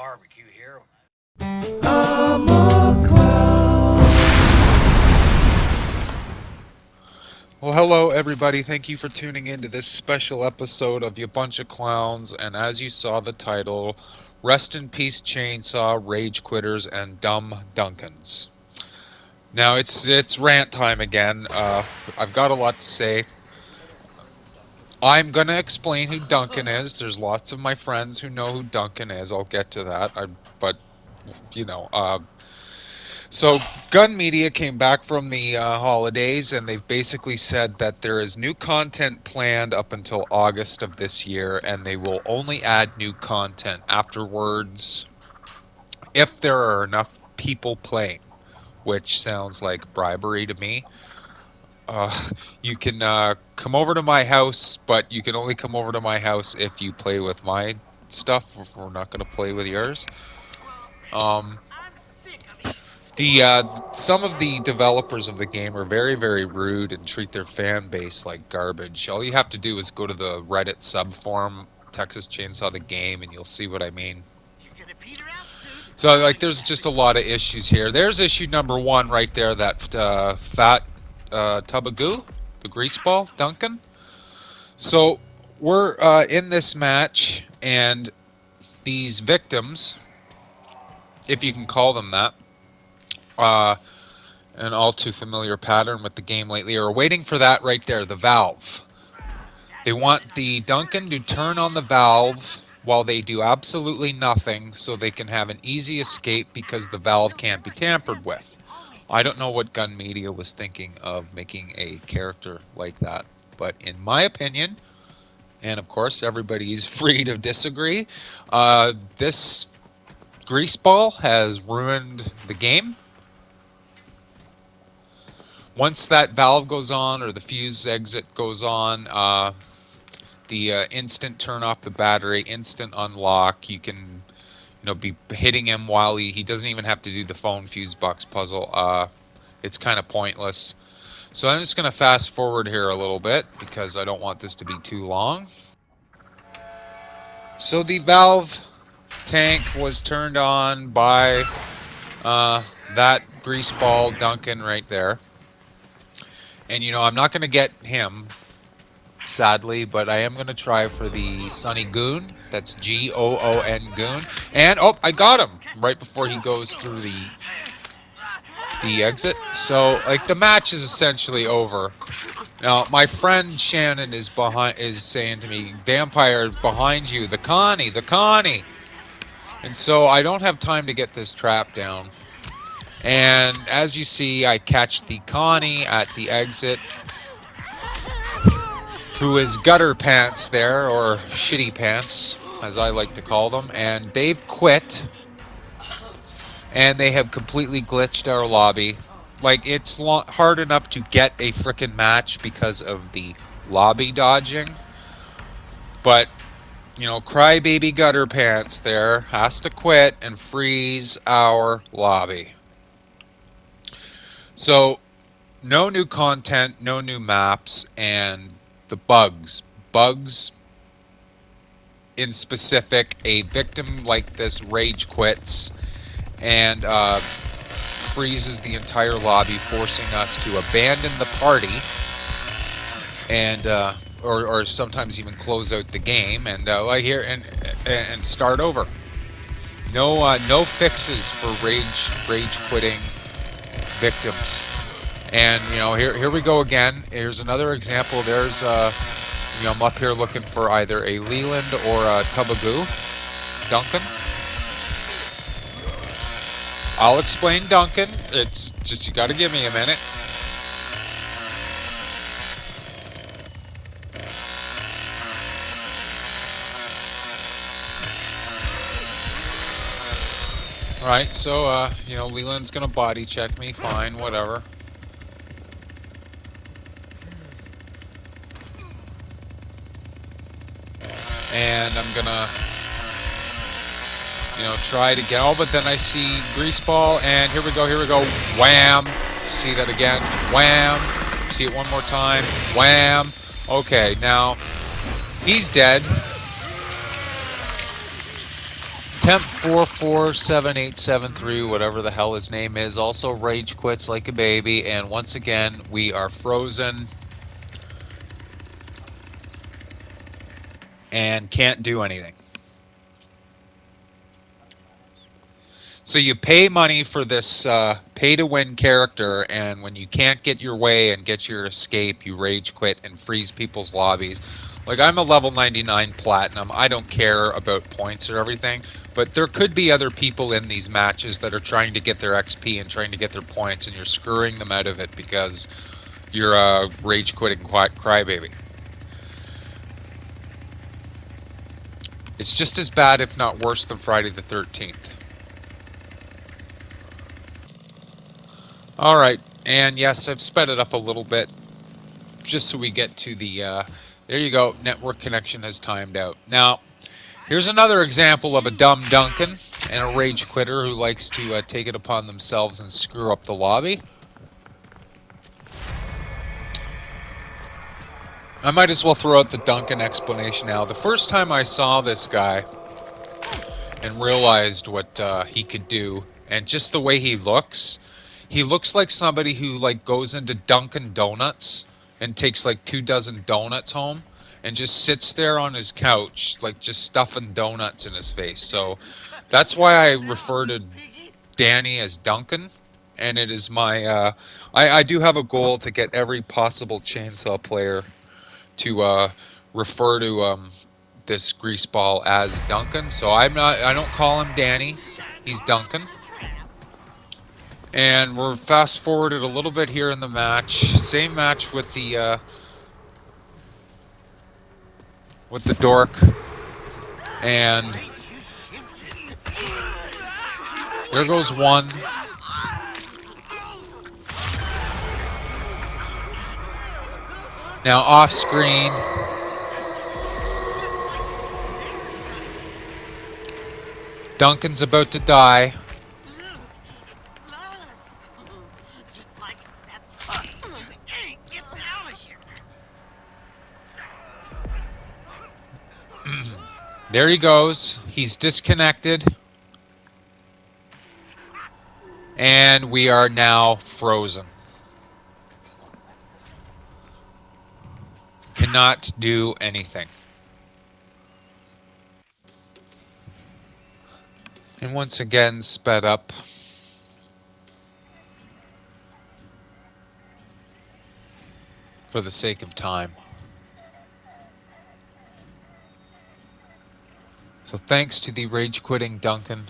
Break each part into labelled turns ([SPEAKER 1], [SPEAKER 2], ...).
[SPEAKER 1] barbecue here.
[SPEAKER 2] I'm a clown.
[SPEAKER 3] Well, hello everybody. Thank you for tuning in to this special episode of You Bunch of Clowns. And as you saw the title, Rest in Peace Chainsaw, Rage Quitters, and Dumb Dunkins. Now it's rant time again. I've got a lot to say. I'm gonna explain who Dunkin is. There's lots of my friends who know who Dunkin is. I'll get to that. But you know, so Gun Media came back from the holidays, and they've basically said that there is new content planned up until August of this year, and they will only add new content afterwards if there are enough people playing, which sounds like bribery to me. You can come over to my house, but you can only come over to my house if you play with my stuff. We're not going to play with yours. Some of the developers of the game are very, very rude and treat their fan base like garbage. All you have to do is go to the Reddit subforum, Texas Chainsaw the Game, and you'll see what I mean. So, like, there's just a lot of issues here. There's issue number one right there, that fat tub of goo, the grease ball, Dunkin. So, we're in this match, and these victims, if you can call them that, an all too familiar pattern with the game lately, are waiting for that right there, the valve. They want the Dunkin to turn on the valve while they do absolutely nothing, so they can have an easy escape because the valve can't be tampered with. I don't know what Gun Media was thinking of making a character like that, but in my opinion, and of course everybody's free to disagree, this greaseball has ruined the game. Once that valve goes on, or the fuse exit goes on, the instant turn off the battery, instant unlock, you can, be hitting him while he doesn't even have to do the phone fuse box puzzle. It's kind of pointless. So I'm just going to fast forward here a little bit because I don't want this to be too long. So the valve tank was turned on by that greaseball Dunkin right there. And I'm not going to get him, sadly, but I am going to try for the Sunny Goon. That's Goon Goon. And, oh, I got him right before he goes through the exit. So, like, the match is essentially over. Now, my friend Shannon is saying to me, "Vampire, behind you, the Connie, the Connie." And so I don't have time to get this trap down. And as you see, I catch the Connie at the exit, who is gutter pants there, or shitty pants, as I like to call them. And they've quit, and they have completely glitched our lobby. Like, it's hard enough to get a frickin' match because of the lobby dodging. But, crybaby gutter pants there has to quit and freeze our lobby. So, no new content, no new maps, and the bugs. Bugs, in specific, a victim like this rage quits and freezes the entire lobby, forcing us to abandon the party and or sometimes even close out the game and and start over. No fixes for rage quitting victims. And here we go again. Here's another example. There's I'm up here looking for either a Leland or a Tubagoo Dunkin. I'll explain Dunkin. It's just, you got to give me a minute. Alright, so Leland's gonna body check me, fine, whatever. And I'm gonna, try to get, but then I see Greaseball, and here we go, wham! See that again, wham! See it one more time, wham! Okay, now, he's dead. Temp 447873, whatever the hell his name is, also rage quits like a baby, and once again we are frozen and can't do anything. So you pay money for this pay-to-win character, and when you can't get your way and get your escape, you rage quit and freeze people's lobbies. Like, I'm a level 99 platinum. I don't care about points or everything, but there could be other people in these matches that are trying to get their XP and trying to get their points, and you're screwing them out of it because you're a rage-quitting crybaby. It's just as bad, if not worse, than Friday the 13th. Alright, and yes, I've sped it up a little bit just so we get to the, there you go, network connection has timed out. Now, here's another example of a dumb Dunkin and a rage quitter who likes to take it upon themselves and screw up the lobby. I might as well throw out the Dunkin explanation now. The first time I saw this guy and realized what he could do, and just the way he looks like somebody who like goes into Dunkin' Donuts and takes like 24 donuts home and just sits there on his couch like just stuffing donuts in his face. So that's why I refer to Danny as Dunkin', and it is my I do have a goal to get every possible chainsaw player to refer to this greaseball as Dunkin'. So I don't call him Danny, he's Dunkin'. And we're fast forwarded a little bit here in the match. Same match with the dork. And there goes one. Now off screen. Duncan's about to die. There he goes. He's disconnected. And we are now frozen. Cannot do anything. And once again, sped up. For the sake of time. So thanks to the rage-quitting Dunkin'.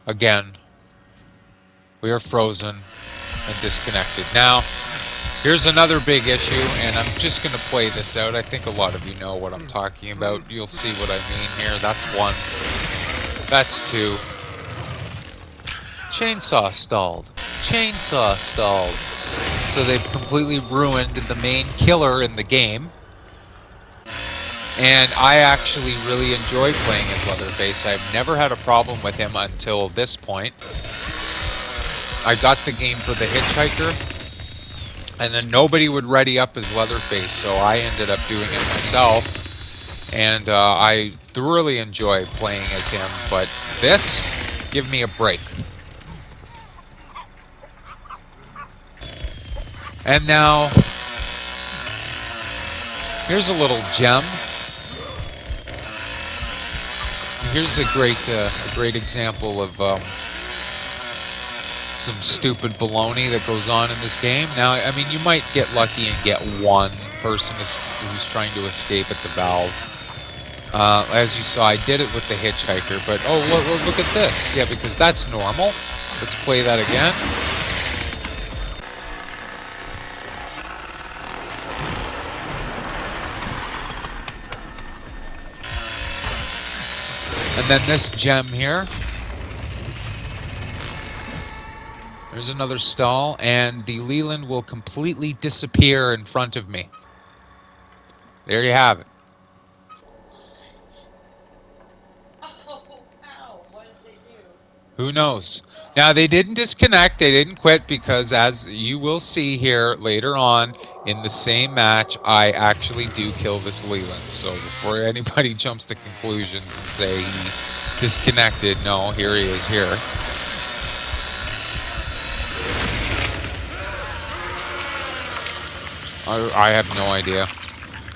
[SPEAKER 3] Again, we are frozen and disconnected. Now, here's another big issue, and I'm just going to play this out. I think a lot of you know what I'm talking about. You'll see what I mean here. That's one. That's two. Chainsaw stalled. Chainsaw stalled. So they've completely ruined the main killer in the game. And I actually really enjoy playing as Leatherface. I've never had a problem with him until this point. I got the game for the Hitchhiker, and then nobody would ready up as Leatherface, so I ended up doing it myself. And I thoroughly enjoy playing as him, but this, give me a break. And now, here's a little gem. Here's a great example of some stupid baloney that goes on in this game. Now, I mean, you might get lucky and get one person who's trying to escape at the valve. As you saw, I did it with the Hitchhiker, but oh, look at this. Yeah, because that's normal. Let's play that again. And then this gem here. There's another stall, and the Leland will completely disappear in front of me. There you have it.
[SPEAKER 1] Oh, wow. What did they do?
[SPEAKER 3] Who knows? Now, they didn't disconnect. They didn't quit because, as you will see here later on, in the same match, I actually do kill this Leland. So before anybody jumps to conclusions and say he disconnected, no, here he is here. I have no idea.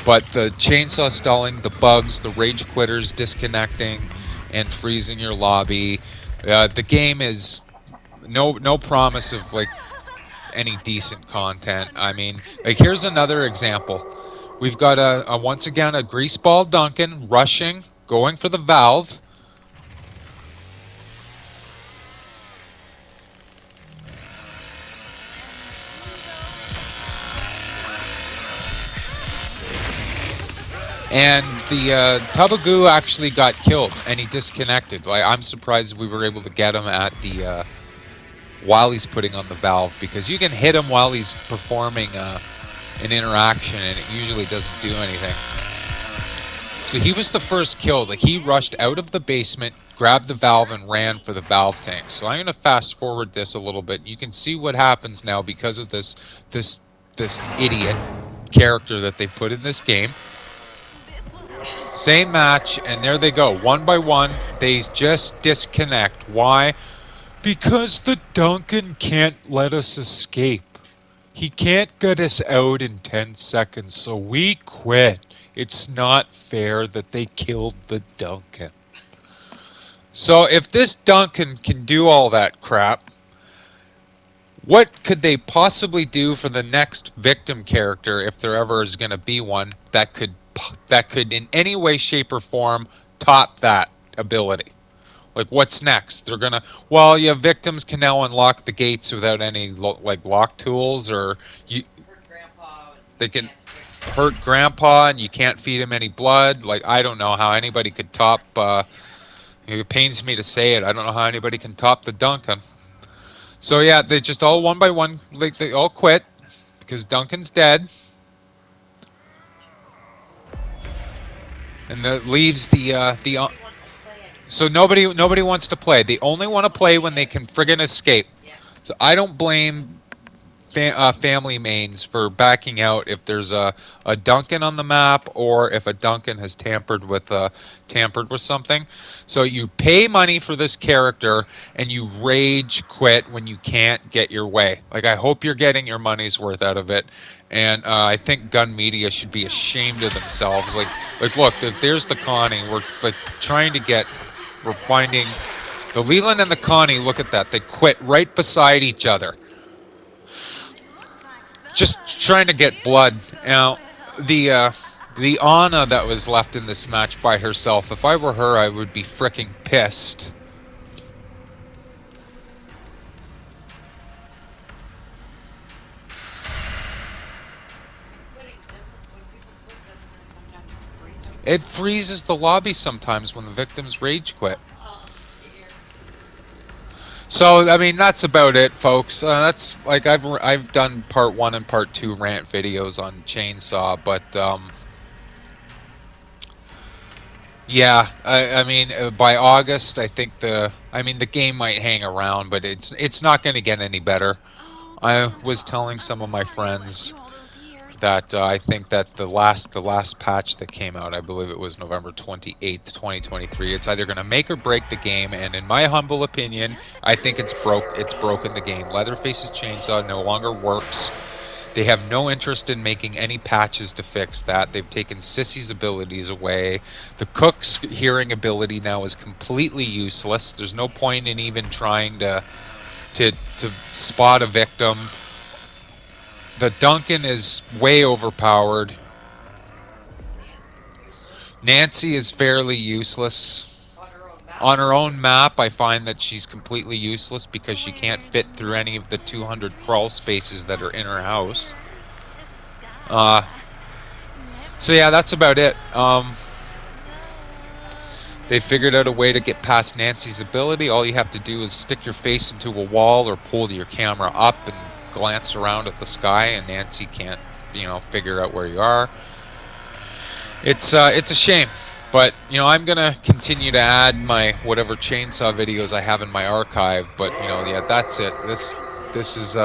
[SPEAKER 3] But the chainsaw stalling, the bugs, the rage quitters disconnecting and freezing your lobby. The game is no promise of like any decent content. I mean, like here's another example. We've got once again a greaseball Dunkin rushing, going for the valve. And the tub of goo actually got killed, and he disconnected. Like, I'm surprised we were able to get him at the while he's putting on the valve, because you can hit him while he's performing an interaction, and it usually doesn't do anything. So he was the first kill. Like, he rushed out of the basement, grabbed the valve, and ran for the valve tank. So I'm going to fast forward this a little bit. You can see what happens now because of this idiot character that they put in this game. Same match, and there they go. One by one, they just disconnect. Why? Because the Dunkin can't let us escape. He can't get us out in 10 seconds, so we quit. It's not fair that they killed the Dunkin. So if this Dunkin can do all that crap, what could they possibly do for the next victim character, if there ever is going to be one, that could in any way, shape, or form top that ability? Like, what's next? They're gonna, well, yeah, victims can now unlock the gates without any like lock tools, or they can hurt Grandpa and you can't feed him any blood. Like, I don't know how anybody could top. It pains me to say it. I don't know how anybody can top the Dunkin. So yeah, they just all one by one, like they all quit because Dunkin's dead. And that leaves so nobody wants to play. They only want to play when they can friggin' escape. So I don't blame family mains for backing out if there's a Dunkin on the map, or if a Dunkin has tampered with something. So you pay money for this character and you rage quit when you can't get your way. Like, I hope you're getting your money's worth out of it. And I think Gun Media should be ashamed of themselves. Like look, there's the Connie. We're finding the Leland and the Connie. Look at that. They quit right beside each other. Just trying to get blood. Now, the Anna that was left in this match by herself, if I were her, I would be fricking pissed. It freezes the lobby sometimes when the victims rage quit. So, I mean, that's about it, folks. That's like I've done part 1 and part 2 rant videos on Chainsaw, but yeah, I mean, by August, I think the game might hang around, but it's not going to get any better. I was telling some of my friends that I think that the last patch that came out, I believe it was November 28th, 2023, it's either going to make or break the game, and in my humble opinion, I think it's broken the game. Leatherface's Chainsaw no longer works. They have no interest in making any patches to fix that. They've taken Sissy's abilities away. The Cook's hearing ability now is completely useless. There's no point in even trying to spot a victim. The Dunkin is way overpowered. Nancy is fairly useless. On her own map, I find that she's completely useless because she can't fit through any of the 200 crawl spaces that are in her house. So yeah, that's about it. They figured out a way to get past Nancy's ability. All you have to do is stick your face into a wall or pull your camera up and glance around at the sky, and Nancy can't, figure out where you are. It's a shame, but I'm gonna continue to add my whatever Chainsaw videos I have in my archive. But yeah, that's it. This is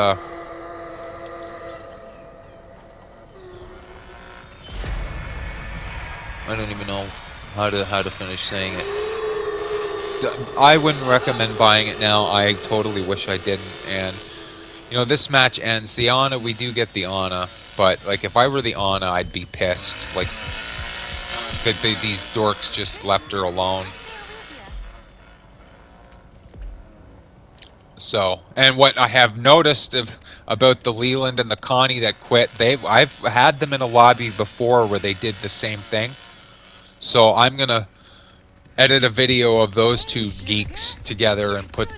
[SPEAKER 3] I don't even know how to finish saying it. I wouldn't recommend buying it now. I totally wish I didn't. And you know, this match ends. The Ana, we do get the Ana, but like if I were the Ana, I'd be pissed. Like that these dorks just left her alone. So, and what I have noticed about the Leland and the Connie that quit, I've had them in a lobby before where they did the same thing. So I'm gonna edit a video of those two geeks together and put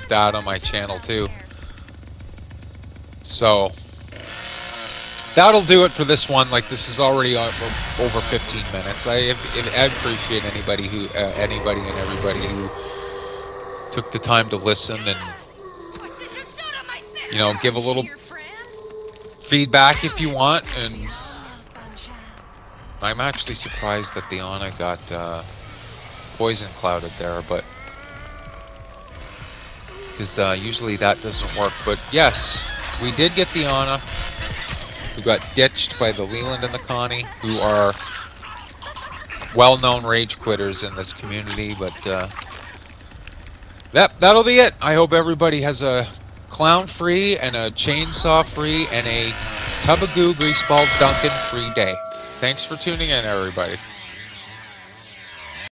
[SPEAKER 3] that on my channel too. So that'll do it for this one. Like, this is already over 15 minutes. I appreciate anybody and everybody who took the time to listen and, you know, give a little feedback if you want. And I'm actually surprised that the Ana got poison clouded there, but because usually that doesn't work. But yes, we did get the Ana, who got ditched by the Leland and the Connie, who are well-known rage quitters in this community. But that'll be it. I hope everybody has a clown-free and a chainsaw-free and a tub of goo greaseball Dunkin free day. Thanks for tuning in, everybody.